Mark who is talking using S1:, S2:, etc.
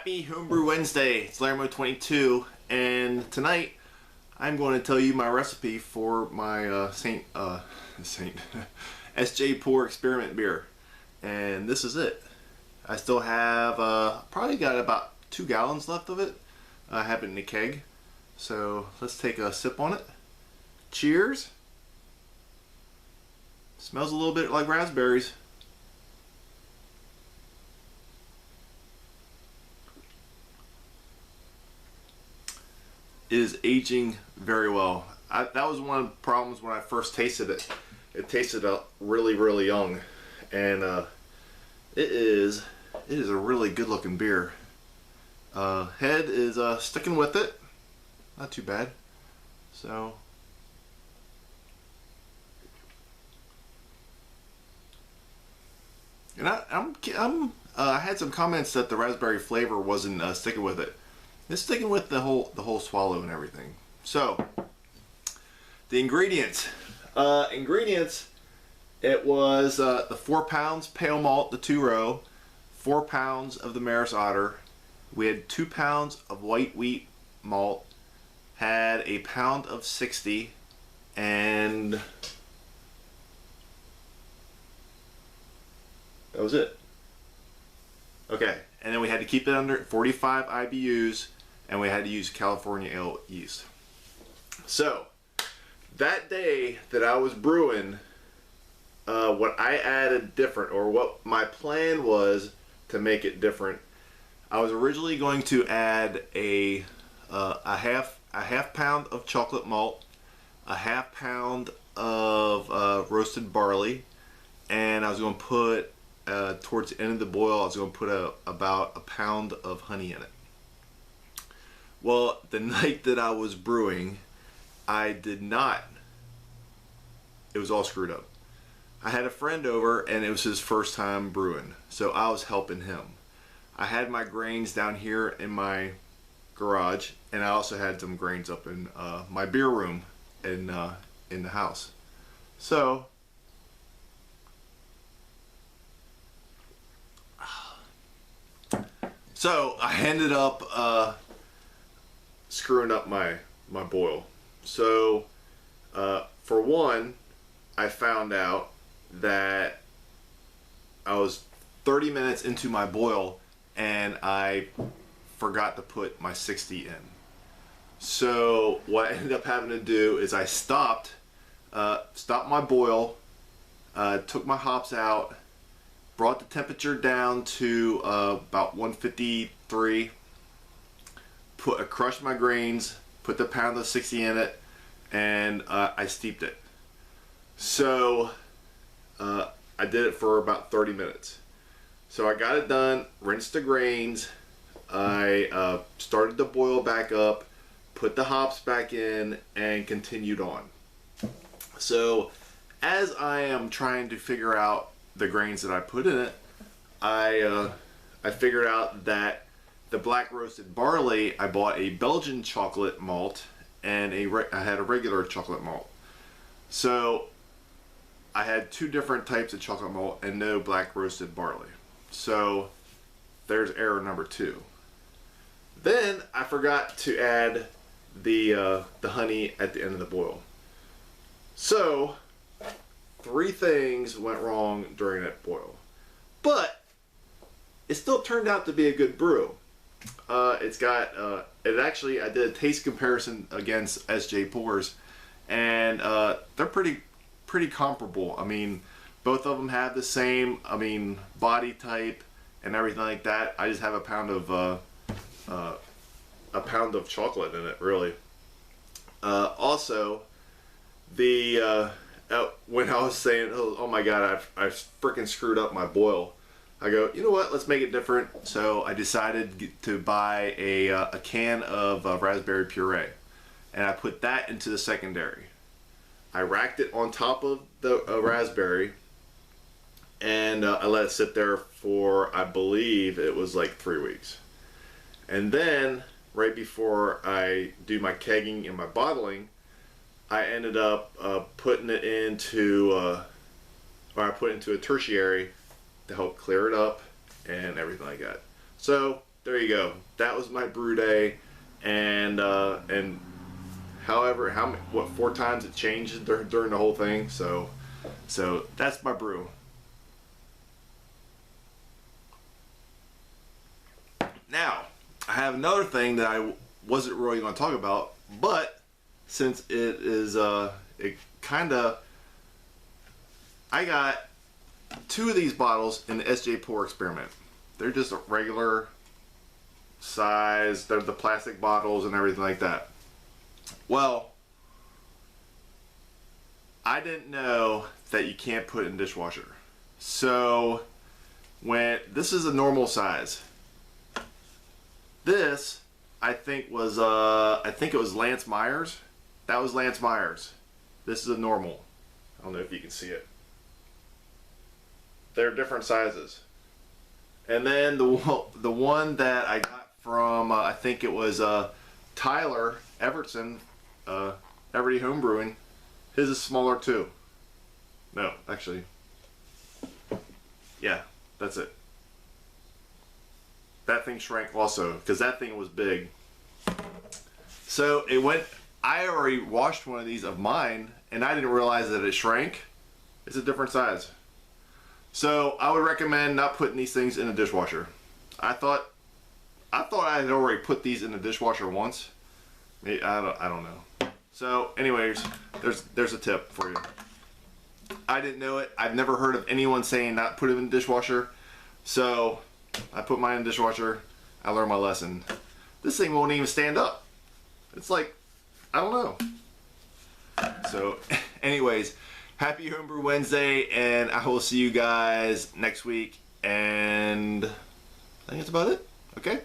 S1: Happy Homebrew Wednesday. It's Laramo22, and tonight I'm going to tell you my recipe for my sjporr experiment beer. And this is it. I still have probably got about 2 gallons left of it. I have it in a keg. So let's take a sip on it. Cheers. Smells a little bit like raspberries. It is aging very well. That was one of the problems when I first tasted it. It tasted really young, and it is a really good looking beer. Head is sticking with it, not too bad. So and I had some comments that the raspberry flavor wasn't sticking with it. It's sticking with the whole swallow and everything. So the ingredients. It was the 4 pounds pale malt, the 2-row, 4 pounds of the Maris Otter. We had 2 pounds of white wheat malt, had a pound of 60, and that was it. Okay, and then we had to keep it under 45 IBUs, and we had to use California ale yeast. So that day that I was brewing, what I added different, or what my plan was to make it different, I was originally going to add a half pound of chocolate malt, a half pound of roasted barley, and I was going to put towards the end of the boil, I was going to put about a pound of honey in it. Well, the night that I was brewing, I did not. It was all screwed up. I had a friend over, and it was his first time brewing, so I was helping him. I had my grains down here in my garage, and I also had some grains up in my beer room in the house. So I ended up screwing up my boil. So for one, I found out that I was 30 minutes into my boil and I forgot to put my 60 in. So what I ended up having to do is I stopped my boil, took my hops out, brought the temperature down to about 153, crushed my grains, put the pound of 60 in it, and I steeped it. So I did it for about 30 minutes. So I got it done, rinsed the grains, I started the boil back up, put the hops back in, and continued on. So as I am trying to figure out the grains that I put in it, I figured out that the black roasted barley, I bought a Belgian chocolate malt, and I had a regular chocolate malt. So I had 2 different types of chocolate malt and no black roasted barley. So there's error number 2. Then I forgot to add the honey at the end of the boil. So 3 things went wrong during that boil, but it still turned out to be a good brew. It's got I did a taste comparison against sjporrs, and they're pretty comparable. I mean, both of them have the same body type and everything like that. I just have a pound of chocolate in it, really. Also, when I was saying, oh my god, I've freaking screwed up my boil, I go, you know what, let's make it different. So I decided to buy a can of raspberry puree, and I put that into the secondary. I racked it on top of the raspberry, and I let it sit there for, I believe it was like 3 weeks. And then right before I do my kegging and my bottling, I ended up putting it into a tertiary to help clear it up and everything like that. So there you go. That was my brew day, and however, what 4 times it changed during the whole thing. So that's my brew. Now I have another thing that I wasn't really going to talk about, but since it is it kind of, I got 2 of these bottles in the sjporr experiment. They're just a regular size. They're the plastic bottles and everything like that. Well, I didn't know that you can't put it in dishwasher. So when this is a normal size, this I think it was Lance Myers. That was Lance Myers. This is a normal. I don't know if you can see it. They're different sizes. And then the one that I got from I think it was Tyler Everton, Everty Homebrewing, his is smaller too. No, actually, yeah, that's it. That thing shrank also, because that thing was big. So it went, I already washed one of these of mine, and I didn't realize that it shrank. It's a different size. So I would recommend not putting these things in a dishwasher. I thought I had already put these in the dishwasher once. Maybe, I don't know. So anyways, there's a tip for you. I didn't know it. I've never heard of anyone saying not put it in the dishwasher. So I put mine in the dishwasher. I learned my lesson. This thing won't even stand up. It's like, I don't know. So anyways, happy Homebrew Wednesday, and I will see you guys next week. And I think that's about it. Okay?